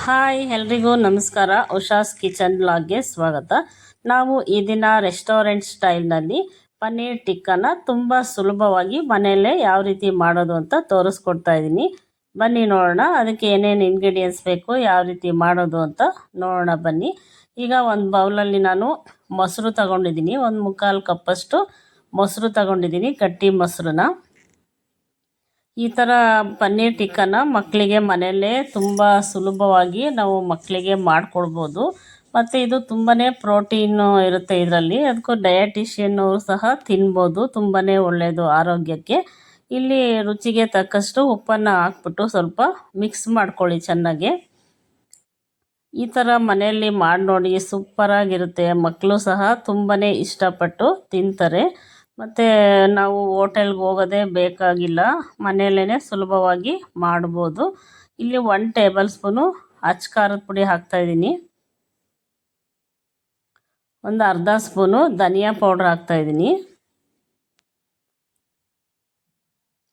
Hi ಎಲ್ರಿಗೂ ನಮಸ್ಕಾರ. Usha's kitchen ಬ್ಲಾಗ್ಗೆ ಸ್ವಾಗತ. ನಾವು ಈ ದಿನ ರೆಸ್ಟೋರೆಂಟ್ ಸ್ಟೈಲ್ನಲ್ಲಿ ಪನ್ನೀರ್ ಟಿಕ್ಕನ ತುಂಬ ಸುಲಭವಾಗಿ ಮನೆಯಲ್ಲೇ ಯಾವ ರೀತಿ ಮಾಡೋದು ಅಂತ ತೋರಿಸ್ಕೊಡ್ತಾ ಇದ್ದೀನಿ. ಬನ್ನಿ ನೋಡೋಣ ಅದಕ್ಕೆ ಏನೇನು ಇಂಗ್ರೀಡಿಯೆಂಟ್ಸ್ ಬೇಕು, ಯಾವ ರೀತಿ ಮಾಡೋದು ಅಂತ ನೋಡೋಣ ಬನ್ನಿ. ಈಗ ಒಂದು ಬೌಲಲ್ಲಿ ನಾನು ಮೊಸರು ತಗೊಂಡಿದ್ದೀನಿ, ಒಂದು 3/4 ಕಪ್ಪಷ್ಟು ಮೊಸರು ತಗೊಂಡಿದ್ದೀನಿ, ಗಟ್ಟಿ ಮೊಸರನ್ನ. ಈ ಥರ ಪನ್ನೀರ್ ಟಿಕ್ಕನ ಮಕ್ಕಳಿಗೆ ಮನೆಯಲ್ಲೇ ತುಂಬ ಸುಲಭವಾಗಿ ನಾವು ಮಕ್ಕಳಿಗೆ ಮಾಡಿಕೊಡ್ಬೋದು. ಮತ್ತು ಇದು ತುಂಬಾ ಪ್ರೋಟೀನು ಇರುತ್ತೆ ಇದರಲ್ಲಿ, ಅದಕ್ಕೂ ಡಯಟಿಷಿಯನ್ನು ಸಹ ತಿನ್ಬೋದು, ತುಂಬಾ ಒಳ್ಳೆಯದು ಆರೋಗ್ಯಕ್ಕೆ. ಇಲ್ಲಿ ರುಚಿಗೆ ತಕ್ಕಷ್ಟು ಉಪ್ಪನ್ನು ಹಾಕ್ಬಿಟ್ಟು ಸ್ವಲ್ಪ ಮಿಕ್ಸ್ ಮಾಡ್ಕೊಳ್ಳಿ ಚೆನ್ನಾಗಿ. ಈ ಥರ ಮನೆಯಲ್ಲಿ ಮಾಡಿ ನೋಡಿ, ಸೂಪರಾಗಿರುತ್ತೆ. ಮಕ್ಕಳು ಸಹ ತುಂಬಾ ಇಷ್ಟಪಟ್ಟು ತಿಂತಾರೆ. ಮತ್ತು ನಾವು ಹೋಟೆಲ್ಗೆ ಹೋಗೋದೇ ಬೇಕಾಗಿಲ್ಲ, ಮನೆಯಲ್ಲೇ ಸುಲಭವಾಗಿ ಮಾಡ್ಬೋದು. ಇಲ್ಲಿ 1 ಟೇಬಲ್ ಸ್ಪೂನು ಅಚ್ಚ ಖಾರದ ಪುಡಿ ಹಾಕ್ತಾಯಿದ್ದೀನಿ, ಒಂದು ಅರ್ಧ ಸ್ಪೂನು ಧನಿಯಾ ಪೌಡ್ರ್ ಹಾಕ್ತಾಯಿದ್ದೀನಿ,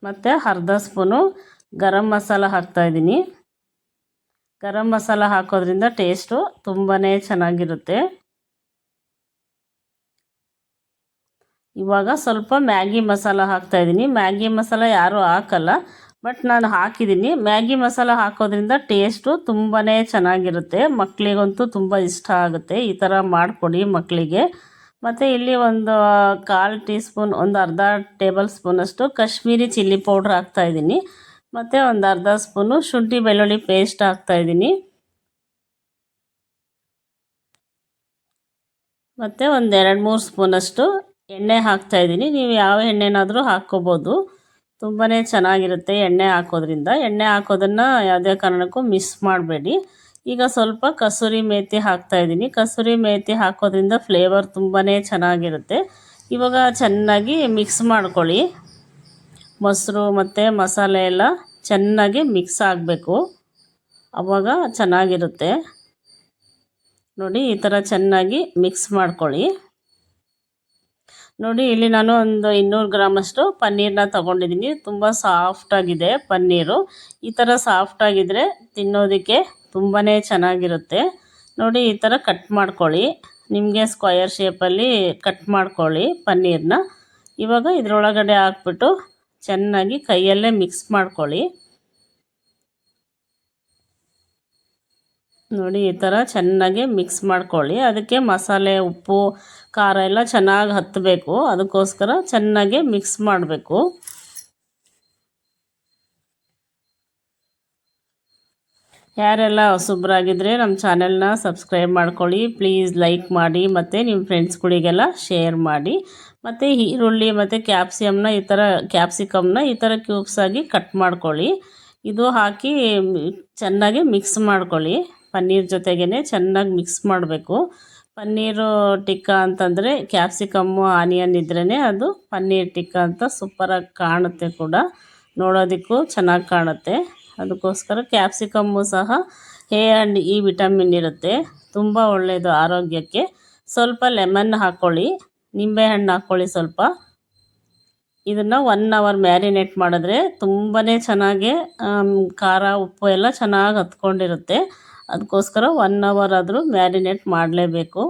ಮತ್ತು ಅರ್ಧ ಸ್ಪೂನು ಗರಂ ಮಸಾಲ ಹಾಕ್ತಾಯಿದ್ದೀನಿ. ಗರಂ ಮಸಾಲ ಹಾಕೋದ್ರಿಂದ ಟೇಸ್ಟು ತುಂಬಾ ಚೆನ್ನಾಗಿರುತ್ತೆ. ಇವಾಗ ಸ್ವಲ್ಪ ಮ್ಯಾಗಿ ಮಸಾಲ ಹಾಕ್ತಾಯಿದ್ದೀನಿ. ಮ್ಯಾಗಿ ಮಸಾಲ ಯಾರೂ ಹಾಕಲ್ಲ, ಬಟ್ ನಾನು ಹಾಕಿದ್ದೀನಿ. ಮ್ಯಾಗಿ ಮಸಾಲ ಹಾಕೋದ್ರಿಂದ ಟೇಸ್ಟು ತುಂಬಾ ಚೆನ್ನಾಗಿರುತ್ತೆ, ಮಕ್ಕಳಿಗಂತೂ ತುಂಬ ಇಷ್ಟ ಆಗುತ್ತೆ. ಈ ಥರ ಮಾಡಿಕೊಡಿ ಮಕ್ಕಳಿಗೆ. ಮತ್ತು ಇಲ್ಲಿ ಒಂದು 1/4 ಟೀ ಸ್ಪೂನ್, ಒಂದು ಅರ್ಧ ಟೇಬಲ್ ಸ್ಪೂನಷ್ಟು ಕಾಶ್ಮೀರಿ ಚಿಲ್ಲಿ ಪೌಡ್ರ್ ಹಾಕ್ತಾಯಿದ್ದೀನಿ. ಮತ್ತು ಒಂದು ಅರ್ಧ ಸ್ಪೂನು ಶುಂಠಿ ಬೆಳ್ಳುಳ್ಳಿ ಪೇಸ್ಟ್ ಹಾಕ್ತಾಯಿದ್ದೀನಿ. ಮತ್ತು ಒಂದು 2-3 ಸ್ಪೂನಷ್ಟು ಎಣ್ಣೆ ಹಾಕ್ತಾಯಿದ್ದೀನಿ. ನೀವು ಯಾವ ಎಣ್ಣೆನಾದರೂ ಹಾಕ್ಕೋಬೋದು, ತುಂಬಾ ಚೆನ್ನಾಗಿರುತ್ತೆ ಎಣ್ಣೆ ಹಾಕೋದ್ರಿಂದ. ಎಣ್ಣೆ ಹಾಕೋದನ್ನು ಯಾವುದೇ ಕಾರಣಕ್ಕೂ ಮಿಸ್ ಮಾಡಬೇಡಿ. ಈಗ ಸ್ವಲ್ಪ ಕಸೂರಿ ಮೇಥಿ ಹಾಕ್ತಾಯಿದ್ದೀನಿ. ಕಸೂರಿ ಮೇಥಿ ಹಾಕೋದ್ರಿಂದ ಫ್ಲೇವರ್ ತುಂಬಾ ಚೆನ್ನಾಗಿರುತ್ತೆ. ಇವಾಗ ಚೆನ್ನಾಗಿ ಮಿಕ್ಸ್ ಮಾಡ್ಕೊಳ್ಳಿ. ಮೊಸರು ಮತ್ತು ಮಸಾಲೆ ಎಲ್ಲ ಚೆನ್ನಾಗಿ ಮಿಕ್ಸ್ ಆಗಬೇಕು, ಆವಾಗ ಚೆನ್ನಾಗಿರುತ್ತೆ. ನೋಡಿ ಈ ಥರ ಚೆನ್ನಾಗಿ ಮಿಕ್ಸ್ ಮಾಡ್ಕೊಳ್ಳಿ. ನೋಡಿ ಇಲ್ಲಿ ನಾನು ಒಂದು 200 ಗ್ರಾಮಷ್ಟು ಪನ್ನೀರನ್ನ ತೊಗೊಂಡಿದ್ದೀನಿ. ತುಂಬ ಸಾಫ್ಟಾಗಿದೆ ಪನ್ನೀರು. ಈ ಥರ ಸಾಫ್ಟಾಗಿದ್ದರೆ ತಿನ್ನೋದಕ್ಕೆ ತುಂಬಾ ಚೆನ್ನಾಗಿರುತ್ತೆ. ನೋಡಿ ಈ ಥರ ಕಟ್ ಮಾಡ್ಕೊಳ್ಳಿ, ನಿಮಗೆ ಸ್ಕ್ವಯರ್ ಶೇಪಲ್ಲಿ ಕಟ್ ಮಾಡ್ಕೊಳ್ಳಿ ಪನ್ನೀರನ್ನ. ಇವಾಗ ಇದರೊಳಗಡೆ ಹಾಕ್ಬಿಟ್ಟು ಚೆನ್ನಾಗಿ ಕೈಯಲ್ಲೇ ಮಿಕ್ಸ್ ಮಾಡ್ಕೊಳ್ಳಿ. ನೋಡಿ ಈ ಥರ ಚೆನ್ನಾಗಿ ಮಿಕ್ಸ್ ಮಾಡ್ಕೊಳ್ಳಿ. ಅದಕ್ಕೆ ಮಸಾಲೆ, ಉಪ್ಪು, ಖಾರ ಎಲ್ಲ ಚೆನ್ನಾಗಿ ಹತ್ತಬೇಕು, ಅದಕ್ಕೋಸ್ಕರ ಚೆನ್ನಾಗಿ ಮಿಕ್ಸ್ ಮಾಡಬೇಕು. ಯಾರೆಲ್ಲ ಹೊಸಬ್ರಾಗಿದ್ದರೆ ನಮ್ಮ ಚಾನೆಲ್ನ ಸಬ್ಸ್ಕ್ರೈಬ್ ಮಾಡ್ಕೊಳ್ಳಿ, ಪ್ಲೀಸ್ ಲೈಕ್ ಮಾಡಿ, ಮತ್ತು ನಿಮ್ಮ ಫ್ರೆಂಡ್ಸ್ಗಳಿಗೆಲ್ಲ ಶೇರ್ ಮಾಡಿ. ಮತ್ತು ಈರುಳ್ಳಿ ಮತ್ತು ಕ್ಯಾಪ್ಸಿಕಮ್ನ ಈ ಥರ ಕ್ಯೂಬ್ಸ್ ಆಗಿ ಕಟ್ ಮಾಡ್ಕೊಳ್ಳಿ. ಇದು ಹಾಕಿ ಚೆನ್ನಾಗಿ ಮಿಕ್ಸ್ ಮಾಡ್ಕೊಳ್ಳಿ. ಪನ್ನೀರ್ ಜೊತೆಗೇ ಚೆನ್ನಾಗಿ ಮಿಕ್ಸ್ ಮಾಡಬೇಕು. ಪನ್ನೀರು ಟಿಕ್ಕ ಅಂತಂದರೆ ಕ್ಯಾಪ್ಸಿಕಮ್ಮು, ಆನಿಯನ್ ಇದ್ರೇ ಅದು ಪನ್ನೀರ್ ಟಿಕ್ಕ ಅಂತ ಸೂಪರಾಗಿ ಕಾಣುತ್ತೆ ಕೂಡ, ನೋಡೋದಕ್ಕೂ ಚೆನ್ನಾಗಿ ಕಾಣುತ್ತೆ. ಅದಕ್ಕೋಸ್ಕರ ಕ್ಯಾಪ್ಸಿಕಮ್ಮು ಸಹ ಎ ಆ್ಯಂಡ್ ಇ ವಿಟಮಿನ್ ಇರುತ್ತೆ, ತುಂಬ ಒಳ್ಳೆಯದು ಆರೋಗ್ಯಕ್ಕೆ. ಸ್ವಲ್ಪ ಲೆಮನ್ ಹಾಕ್ಕೊಳ್ಳಿ, ನಿಂಬೆಹಣ್ಣು ಹಾಕ್ಕೊಳ್ಳಿ ಸ್ವಲ್ಪ. ಇದನ್ನು 1 ಅವರ್ ಮ್ಯಾರಿನೇಟ್ ಮಾಡಿದ್ರೆ ತುಂಬಾ ಚೆನ್ನಾಗಿ ಖಾರ, ಉಪ್ಪು ಎಲ್ಲ ಚೆನ್ನಾಗಿ ಹತ್ಕೊಂಡಿರುತ್ತೆ. ಅದಕ್ಕೋಸ್ಕರ 1 ಅವರ್ ಆದರೂ ಮ್ಯಾರಿನೇಟ್ ಮಾಡಲೇಬೇಕು.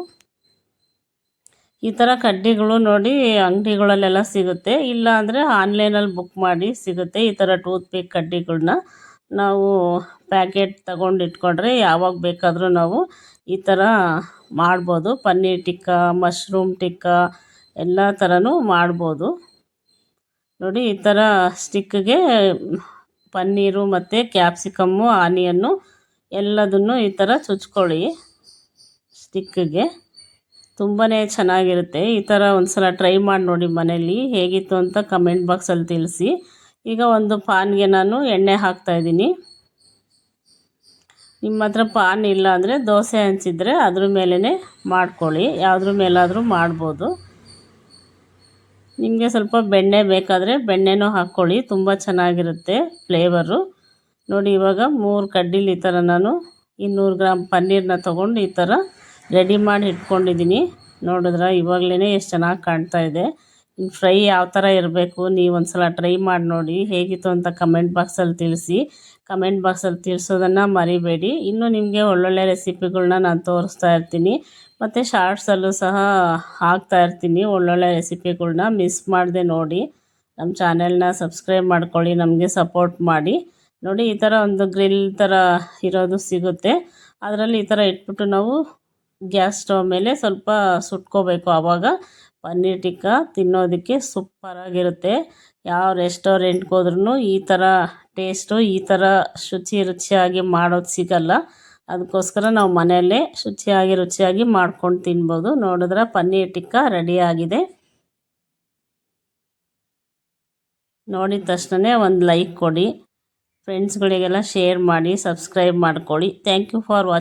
ಈ ಥರ ಕಡ್ಡಿಗಳು ನೋಡಿ ಅಂಗಡಿಗಳಲ್ಲೆಲ್ಲ ಸಿಗುತ್ತೆ, ಇಲ್ಲ ಅಂದರೆ ಆನ್ಲೈನಲ್ಲಿ ಬುಕ್ ಮಾಡಿ ಸಿಗುತ್ತೆ. ಈ ಥರ ಟೂತ್ಪಿಕ್ ಕಡ್ಡಿಗಳನ್ನ ನಾವು ಪ್ಯಾಕೆಟ್ ತಗೊಂಡು ಇಟ್ಕೊಂಡ್ರೆ ಯಾವಾಗ ಬೇಕಾದರೂ ನಾವು ಈ ಥರ ಮಾಡ್ಬೋದು. ಪನ್ನೀರ್ ಟಿಕ್ಕ, ಮಶ್ರೂಮ್ ಟಿಕ್ಕ ಎಲ್ಲ ಥರನೂ ಮಾಡ್ಬೋದು. ನೋಡಿ ಈ ಥರ ಸ್ಟಿಕ್ಗೆ ಪನ್ನೀರು ಮತ್ತು ಕ್ಯಾಪ್ಸಿಕಮ್ಮು, ಆನಿಯನ್ನು ಎಲ್ಲದನ್ನು ಈ ಥರ ಚುಚ್ಕೊಳ್ಳಿ ಸ್ಟಿಕ್ಕಿಗೆ. ತುಂಬಾ ಚೆನ್ನಾಗಿರುತ್ತೆ. ಈ ಥರ ಒಂದು ಸಲ ಟ್ರೈ ಮಾಡಿ ನೋಡಿ ಮನೇಲಿ, ಹೇಗಿತ್ತು ಅಂತ ಕಮೆಂಟ್ ಬಾಕ್ಸಲ್ಲಿ ತಿಳಿಸಿ. ಈಗ ಒಂದು ಪಾನ್ಗೆ ನಾನು ಎಣ್ಣೆ ಹಾಕ್ತಾಯಿದ್ದೀನಿ. ನಿಮ್ಮ ಹತ್ರ ಪಾನ್ ಇಲ್ಲ ಅಂದರೆ ದೋಸೆ ಹಂಚಿದ್ರೆ ಅದ್ರ ಮೇಲೇ ಮಾಡ್ಕೊಳ್ಳಿ, ಯಾವುದ್ರ ಮೇಲಾದರೂ ಮಾಡ್ಬೋದು. ನಿಮಗೆ ಸ್ವಲ್ಪ ಬೆಣ್ಣೆ ಬೇಕಾದರೆ ಬೆಣ್ಣೆನೂ ಹಾಕ್ಕೊಳ್ಳಿ, ತುಂಬ ಚೆನ್ನಾಗಿರುತ್ತೆ ಫ್ಲೇವರು. ನೋಡಿ ಇವಾಗ 3 ಕಡ್ಡಿಲಿ ಈ ಥರ ನಾನು 200 ಗ್ರಾಮ್ ಪನ್ನೀರನ್ನ ತೊಗೊಂಡು ಈ ಥರ ರೆಡಿ ಮಾಡಿ ಇಟ್ಕೊಂಡಿದ್ದೀನಿ. ನೋಡಿದ್ರೆ ಇವಾಗಲೇ ಎಷ್ಟು ಚೆನ್ನಾಗಿ ಕಾಣ್ತಾ ಇದೆ. ಫ್ರೈ ಯಾವ ಥರ ಇರಬೇಕು, ನೀವು ಒಂದು ಸಲ ಟ್ರೈ ಮಾಡಿ ನೋಡಿ, ಹೇಗಿತ್ತು ಅಂತ ಕಮೆಂಟ್ ಬಾಕ್ಸಲ್ಲಿ ತಿಳಿಸಿ. ಕಮೆಂಟ್ ಬಾಕ್ಸಲ್ಲಿ ತಿಳಿಸೋದನ್ನು ಮರಿಬೇಡಿ. ಇನ್ನೂ ನಿಮಗೆ ಒಳ್ಳೊಳ್ಳೆ ರೆಸಿಪಿಗಳ್ನ ನಾನು ತೋರಿಸ್ತಾ ಇರ್ತೀನಿ ಮತ್ತು ಶಾರ್ಟ್ಸಲ್ಲೂ ಸಹ ಹಾಕ್ತಾ ಇರ್ತೀನಿ ಒಳ್ಳೊಳ್ಳೆ ರೆಸಿಪಿಗಳ್ನ. ಮಿಸ್ ಮಾಡದೆ ನೋಡಿ, ನಮ್ಮ ಚಾನೆಲ್ನ ಸಬ್ಸ್ಕ್ರೈಬ್ ಮಾಡ್ಕೊಳ್ಳಿ, ನಮಗೆ ಸಪೋರ್ಟ್ ಮಾಡಿ. ನೋಡಿ ಈ ಥರ ಒಂದು ಗ್ರಿಲ್ ಥರ ಇರೋದು ಸಿಗುತ್ತೆ. ಅದರಲ್ಲಿ ಈ ಥರ ಇಟ್ಬಿಟ್ಟು ನಾವು ಗ್ಯಾಸ್ ಸ್ಟವ್ ಮೇಲೆ ಸ್ವಲ್ಪ ಸುಟ್ಕೋಬೇಕು. ಆವಾಗ ಪನ್ನೀರ್ ಟಿಕ್ಕಾ ತಿನ್ನೋದಕ್ಕೆ ಸೂಪರಾಗಿರುತ್ತೆ. ಯಾವ ರೆಸ್ಟೋರೆಂಟ್ಗೆ ಹೋದ್ರೂ ಈ ಥರ ಟೇಸ್ಟು, ಈ ಥರ ರುಚಿಯಾಗಿ ಮಾಡೋದು ಸಿಗಲ್ಲ. ಅದಕ್ಕೋಸ್ಕರ ನಾವು ಮನೆಯಲ್ಲೇ ರುಚಿಯಾಗಿ ಮಾಡ್ಕೊಂಡು ತಿನ್ಬೋದು. ನೋಡಿದ್ರೆ ಪನ್ನೀರ್ ಟಿಕ್ಕಾ ರೆಡಿಯಾಗಿದೆ. ನೋಡಿದ ತಕ್ಷಣ ಒಂದು ಲೈಕ್ ಕೊಡಿ, ಫ್ರೆಂಡ್ಸ್ಗಳಿಗೆಲ್ಲ ಶೇರ್ ಮಾಡಿ, ಸಬ್ಸ್ಕ್ರೈಬ್ ಮಾಡ್ಕೊಳ್ಳಿ. Thank you for watching.